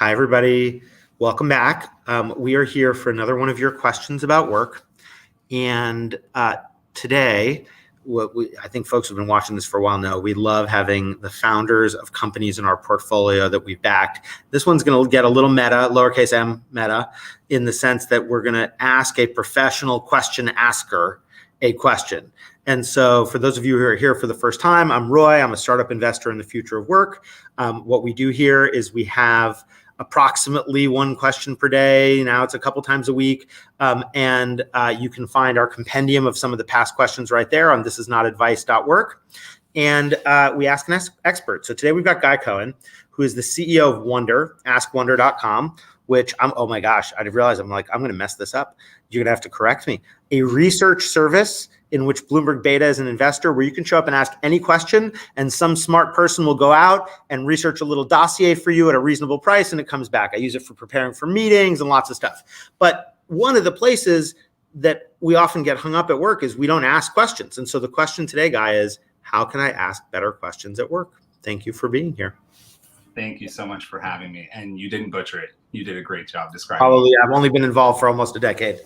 Hi, everybody. Welcome back. We are here for another one of your questions about work. And today, I think folks who've been watching this for a while know, we love having the founders of companies in our portfolio that we've backed. This one's going to get a little meta, lowercase m meta, in the sense that we're going to ask a professional question asker a question. And so for those of you who are here for the first time, I'm Roy. I'm a startup investor in the future of work. What we do here is we have approximately one question per day. Now it's a couple times a week. And you can find our compendium of some of the past questions right there on thisisnotadvice.work. And we ask an expert. So today we've got Guy Cohen, who is the CEO of Wonder, askwonder.com, which oh my gosh, I realized I'm going to mess this up. You're going to have to correct me. A research service in which Bloomberg Beta is an investor, where you can show up and ask any question, and some smart person will go out and research a little dossier for you at a reasonable price, and it comes back. I use it for preparing for meetings and lots of stuff. But one of the places that we often get hung up at work is we don't ask questions. And so the question today, Guy, is how can I ask better questions at work? Thank you for being here. Thank you so much for having me. And you didn't butcher it. You did a great job describing Probably, it. I've only been involved for almost a decade.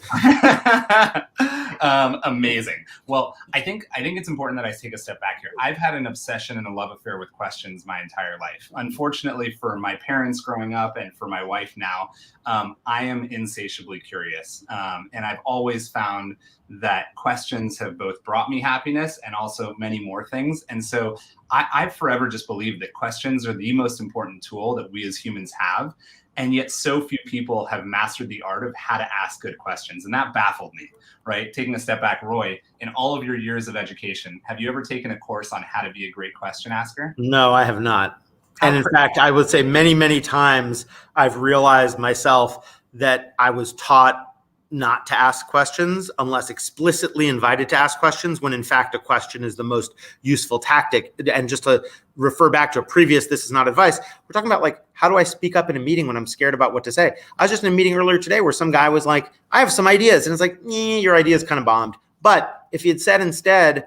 Amazing. Well, I think it's important that I take a step back here. I've had an obsession and a love affair with questions my entire life. Unfortunately, for my parents growing up and for my wife now, I am insatiably curious. And I've always found that questions have both brought me happiness and also many more things. And so I've forever just believed that questions are the most important tool that we as humans have. And yet so few people have mastered the art of how to ask good questions. And that baffled me, right? Taking a step back, Roy, in all of your years of education, have you ever taken a course on how to be a great question asker? No, I have not. And in fact, I would say many, many times I've realized myself that I was taught not to ask questions unless explicitly invited to ask questions, when in fact a question is the most useful tactic. And just to refer back to a previous This Is Not Advice, we're talking about how do I speak up in a meeting when I'm scared about what to say? I was just in a meeting earlier today where some guy was like, I have some ideas. And it's like, your idea is kind of bombed. But if he had said instead,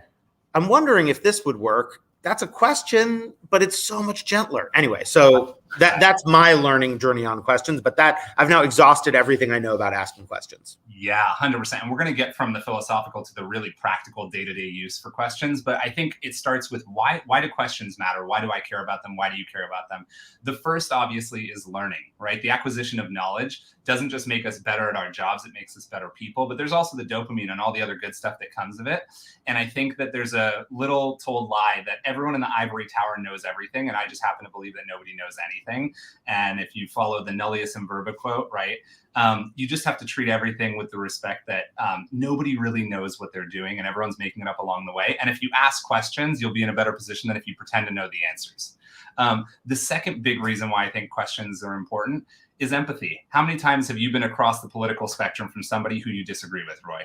I'm wondering if this would work, that's a question, but it's so much gentler. Anyway, so that's my learning journey on questions, but that I've now exhausted everything I know about asking questions. Yeah, 100%. And we're going to get from the philosophical to the really practical day-to-day use for questions. But I think it starts with why do questions matter? Why do I care about them? Why do you care about them? The first, obviously, is learning, right? The acquisition of knowledge doesn't just make us better at our jobs, it makes us better people, but there's also the dopamine and all the other good stuff that comes of it. And I think that there's a little told lie that everyone in the ivory tower knows everything, and I just happen to believe that nobody knows anything. And if you follow the nullius in verba quote, right, you just have to treat everything with the respect that nobody really knows what they're doing and everyone's making it up along the way. And if you ask questions, you'll be in a better position than if you pretend to know the answers. The second big reason why I think questions are important is empathy. How many times have you been across the political spectrum from somebody who you disagree with, Roy?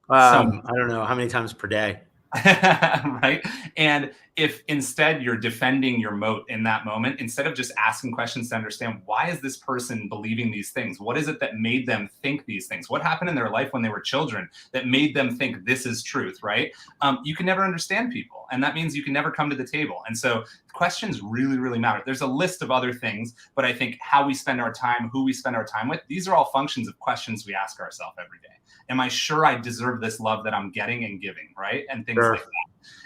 I don't know, how many times per day? Right? And if instead you're defending your moat in that moment, instead of just asking questions to understand, why is this person believing these things? What is it that made them think these things? What happened in their life when they were children that made them think this is truth, right? You can never understand people. And that means you can never come to the table. And so questions really, really matter. There's a list of other things, but I think how we spend our time, who we spend our time with, these are all functions of questions we ask ourselves every day. Am I sure I deserve this love that I'm getting and giving, right? And things like that.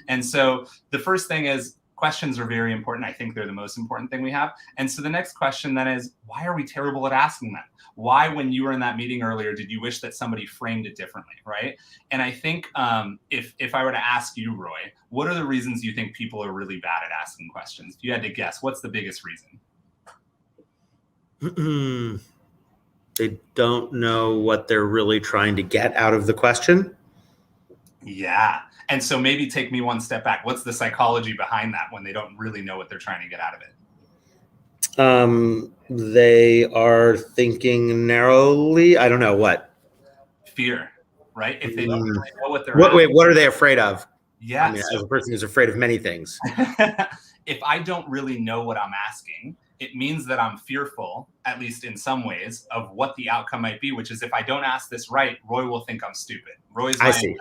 And so the first thing is questions are very important. I think they're the most important thing we have. And so the next question then is, why are we terrible at asking them? Why, when you were in that meeting earlier, did you wish that somebody framed it differently, right? And I think if I were to ask you, Roy, what are the reasons you think people are really bad at asking questions? If you had to guess, what's the biggest reason? They don't know what they're really trying to get out of the question. Yeah. And so maybe take me one step back. What's the psychology behind that when they don't really know what they're trying to get out of it? They are thinking narrowly. I don't know what. Fear, right? If they don't really know what they're what are they afraid of? Yeah. I mean, as a person who's afraid of many things. If I don't really know what I'm asking, it means that I'm fearful, at least in some ways, of what the outcome might be, which is if I don't ask this right, Roy will think I'm stupid. Roy's my investor,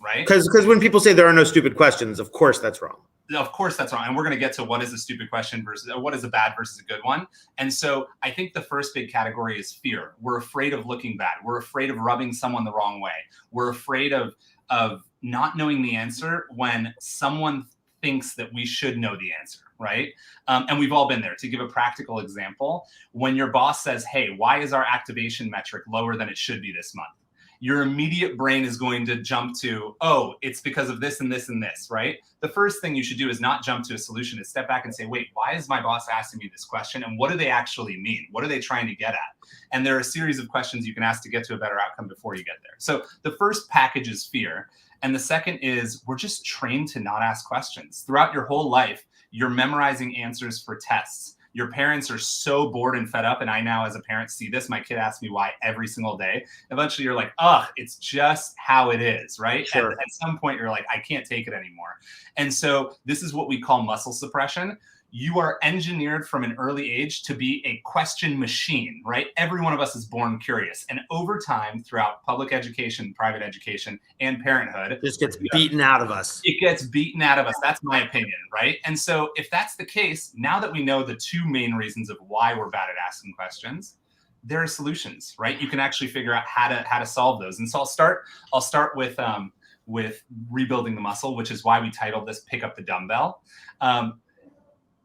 right? Because when people say there are no stupid questions, of course that's wrong. of course that's wrong. And we're going to get to what is a stupid question versus what is a bad versus a good one. And so I think the first big category is fear. We're afraid of looking bad. We're afraid of rubbing someone the wrong way. We're afraid of not knowing the answer when someone thinks that we should know the answer, right? And we've all been there. To give a practical example, when your boss says, hey, why is our activation metric lower than it should be this month? Your immediate brain is going to jump to, oh, it's because of this and this and this, right? The first thing you should do is not jump to a solution, is step back and say, wait, why is my boss asking me this question? And what do they actually mean? What are they trying to get at? And there are a series of questions you can ask to get to a better outcome before you get there. So the first package is fear. And the second is we're just trained to not ask questions. Throughout your whole life, you're memorizing answers for tests. Your parents are so bored and fed up. And I now, as a parent, see this. My kid asks me why every single day. Eventually, you're like, ugh, it's just how it is, right? Sure. At some point, you're like, I can't take it anymore. And so this is what we call muscle suppression. You are engineered from an early age to be a question machine, right? Every one of us is born curious. And over time, throughout public education, private education, and parenthood, This gets beaten out of us. It gets beaten out of us. That's my opinion, right? And so if that's the case, now that we know the two main reasons of why we're bad at asking questions, there are solutions, right? You can actually figure out how to solve those. And so I'll start with rebuilding the muscle, which is why we titled this "Pick Up the Dumbbell."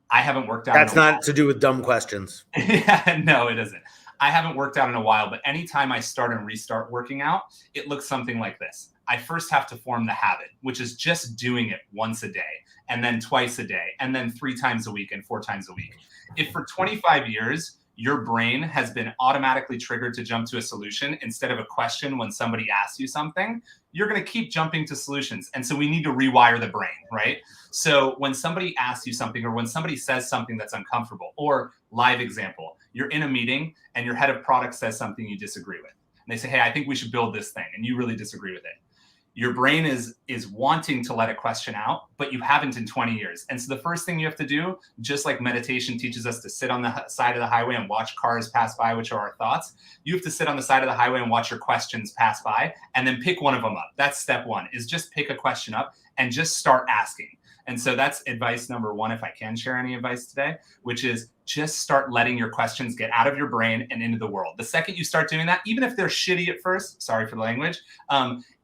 I haven't worked out. That's not to do with dumb questions. Yeah, no, it isn't. I haven't worked out in a while, but anytime I start and restart working out, it looks something like this. I first have to form the habit, which is just doing it once a day, and then twice a day, and then 3 times a week and 4 times a week. If for 25 years, your brain has been automatically triggered to jump to a solution instead of a question when somebody asks you something, you're going to keep jumping to solutions. And so we need to rewire the brain, right? So when somebody asks you something, or when somebody says something that's uncomfortable, or live example, you're in a meeting and your head of product says something you disagree with. And they say, hey, I think we should build this thing. And you really disagree with it. Your brain is wanting to let a question out, but you haven't in 20 years. And so the first thing you have to do, just like meditation teaches us to sit on the side of the highway and watch cars pass by, which are our thoughts, you have to sit on the side of the highway and watch your questions pass by and then pick one of them up. That's step one, is just pick a question up and just start asking. And so that's advice number one, if I can share any advice today, which is just start letting your questions get out of your brain and into the world. The second you start doing that, even if they're shitty at first, sorry for the language,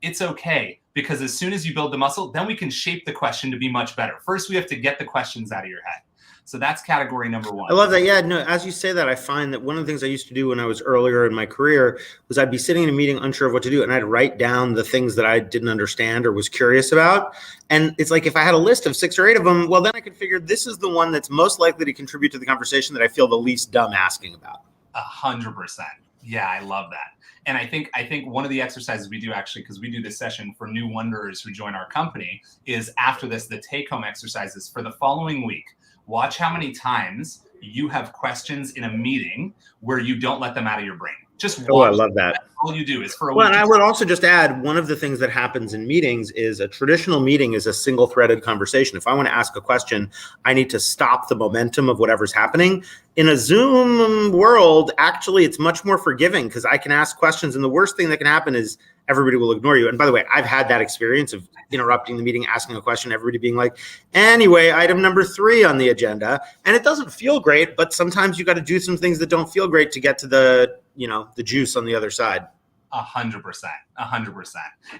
it's okay. Because as soon as you build the muscle, then we can shape the question to be much better. First, we have to get the questions out of your head. So that's category number one. I love that. Yeah, no, as you say that, I find that one of the things I used to do when I was earlier in my career was I'd be sitting in a meeting unsure of what to do, and I'd write down the things that I didn't understand or was curious about. And it's like if I had a list of 6 or 8 of them, well, then I could figure this is the one that's most likely to contribute to the conversation that I feel the least dumb asking about. 100%. Yeah, I love that. And I think one of the exercises we do, actually, because we do this session for new wanderers who join our company, is after this, the take-home exercises for the following week. Watch how many times you have questions in a meeting where you don't let them out of your brain. Just watch. Oh, I love that. That's all you do is for a Well, week. and I would also just add, one of the things that happens in meetings is a traditional meeting is a single-threaded conversation. If I want to ask a question, I need to stop the momentum of whatever's happening. In a Zoom world, actually, it's much more forgiving because I can ask questions, and the worst thing that can happen is everybody will ignore you. And by the way, I've had that experience of interrupting the meeting, asking a question, everybody being like, anyway, item number 3 on the agenda. And it doesn't feel great, but sometimes you got to do some things that don't feel great to get to the juice on the other side. 100%.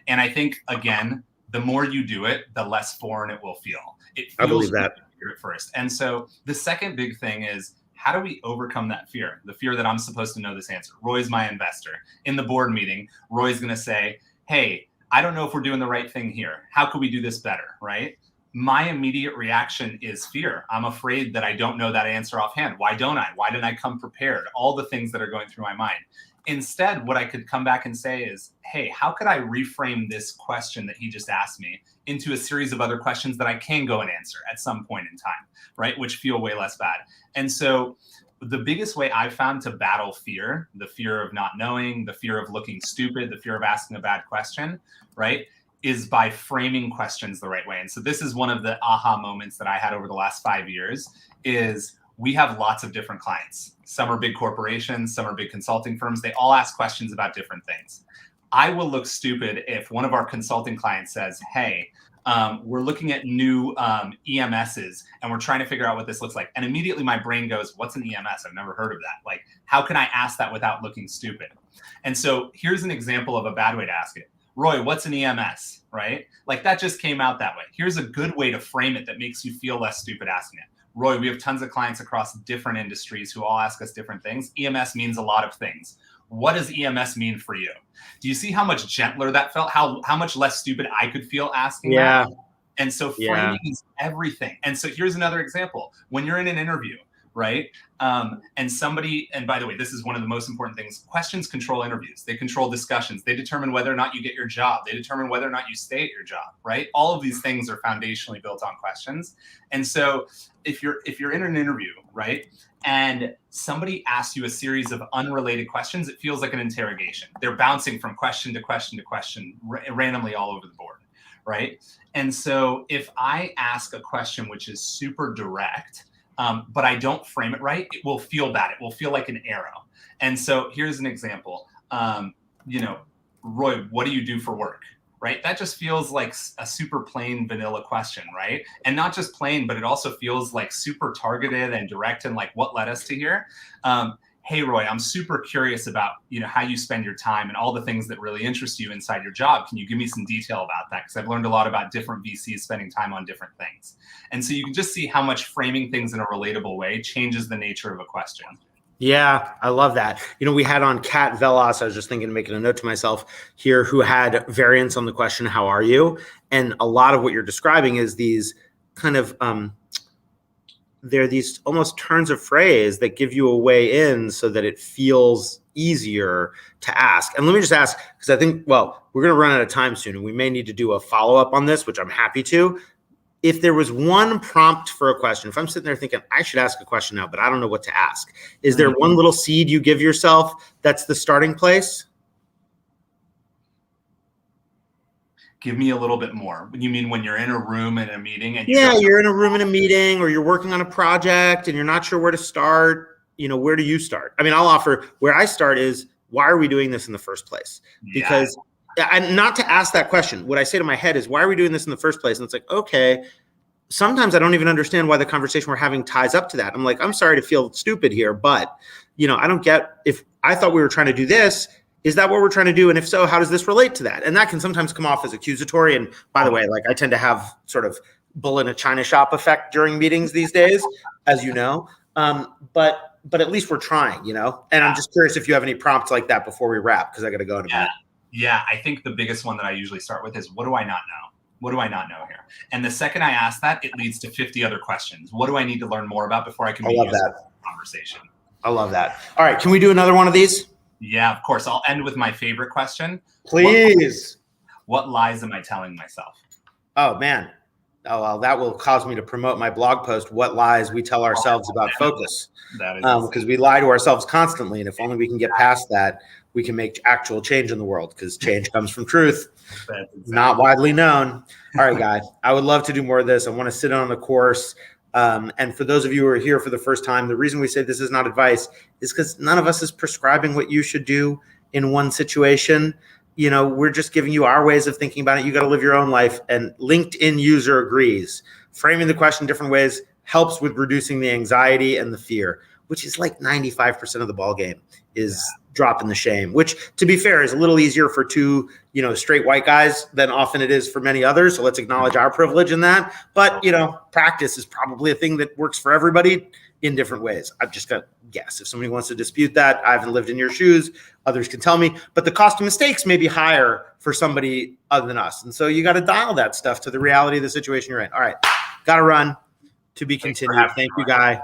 And I think, again, the more you do it, the less foreign it will feel. It feels I believe that. at first. And so the second big thing is, how do we overcome that fear? The fear that I'm supposed to know this answer. Roy's my investor. In the board meeting, Roy's going to say, hey, I don't know if we're doing the right thing here. How could we do this better, right? My immediate reaction is fear. I'm afraid that I don't know that answer offhand. Why don't I? Why didn't I come prepared? All the things that are going through my mind. Instead, what I could come back and say is, hey, how could I reframe this question that he just asked me into a series of other questions that I can go and answer at some point in time, right? Which feel way less bad. And so the biggest way I've found to battle fear, the fear of not knowing, the fear of looking stupid, the fear of asking a bad question, right, is by framing questions the right way. And so this is one of the aha moments that I had over the last 5 years is we have lots of different clients. Some are big corporations, some are big consulting firms. They all ask questions about different things. I will look stupid if one of our consulting clients says, hey, we're looking at new EMSs, and we're trying to figure out what this looks like. And immediately my brain goes, what's an EMS? I've never heard of that. Like, how can I ask that without looking stupid? And so here's an example of a bad way to ask it. Roy, what's an EMS, right? Like, that just came out that way. Here's a good way to frame it that makes you feel less stupid asking it. Roy, we have tons of clients across different industries who all ask us different things. EMS means a lot of things. What does EMS mean for you? Do you see how much gentler that felt? How much less stupid I could feel asking that? And so framing is everything. And so here's another example. When you're in an interview, right? And somebody, and by the way, this is one of the most important things. Questions control interviews. They control discussions. They determine whether or not you get your job. They determine whether or not you stay at your job, right? All of these things are foundationally built on questions. And so if you're in an interview, right, and somebody asks you a series of unrelated questions, it feels like an interrogation. They're bouncing from question to question to question randomly all over the board, right? And so if I ask a question which is super direct, but I don't frame it right, it will feel bad. It will feel like an arrow. And so here's an example. Roy, what do you do for work? Right? That just feels like a super plain vanilla question, right? And not just plain, but it also feels like super targeted and direct and like what led us to here. Hey, Roy, I'm super curious about, how you spend your time and all the things that really interest you inside your job. Can you give me some detail about that? Because I've learned a lot about different VCs spending time on different things. And so you can just see how much framing things in a relatable way changes the nature of a question. Yeah, I love that. We had on Kat Velas, I was just thinking, making a note to myself here, who had variants on the question, how are you? And a lot of what you're describing is these kind of, they're these almost turns of phrase that give you a way in so that it feels easier to ask. And let me just ask, because I think, we're going to run out of time soon, and we may need to do a follow-up on this, which I'm happy to. If there was one prompt for a question, if I'm sitting there thinking, I should ask a question now, but I don't know what to ask, is there one little seed you give yourself that's the starting place? Give me a little bit more. You mean when you're in a room in a meeting and you're in a room in a meeting, or you're working on a project and you're not sure where to start, where do you start? I mean, I'll offer where I start is, why are we doing this in the first place? Because and not to ask that question. What I say to my head is, why are we doing this in the first place? And it's like, okay, sometimes I don't even understand why the conversation we're having ties up to that. I'm like, I'm sorry to feel stupid here, but I don't get, if I thought we were trying to do this, is that what we're trying to do? And if so, how does this relate to that? And that can sometimes come off as accusatory. And by the way, like, I tend to have sort of bull in a china shop effect during meetings these days, as you know. But at least we're trying, and I'm just curious if you have any prompts like that before we wrap, because I got to go in a minute. Yeah, I think the biggest one that I usually start with is, what do I not know? What do I not know here? And the second I ask that, it leads to 50 other questions. What do I need to learn more about before I can be used in the conversation? I love that. All right, can we do another one of these? Yeah, of course. I'll end with my favorite question. Please. What lies am I telling myself? Oh, man. Oh, well, that will cause me to promote my blog post, What Lies We Tell Ourselves About Focus. That is because we lie to ourselves constantly. And if only we can get past that, we can make actual change in the world, because change comes from truth, not widely known. All right, Guy, I would love to do more of this. I want to sit on the course. And for those of you who are here for the first time, the reason we say this is not advice is because none of us is prescribing what you should do in one situation. We're just giving you our ways of thinking about it. You got to live your own life. And LinkedIn user agrees. Framing the question different ways helps with reducing the anxiety and the fear, which is like 95% of the ballgame is dropping the shame, which, to be fair, is a little easier for two, straight white guys than often it is for many others. So let's acknowledge our privilege in that. But, practice is probably a thing that works for everybody in different ways. I've just got to guess. If somebody wants to dispute that, I haven't lived in your shoes. Others can tell me. But the cost of mistakes may be higher for somebody other than us. And so you got to dial that stuff to the reality of the situation you're in. All right. Got to run. To be continued. Thank you, Guy.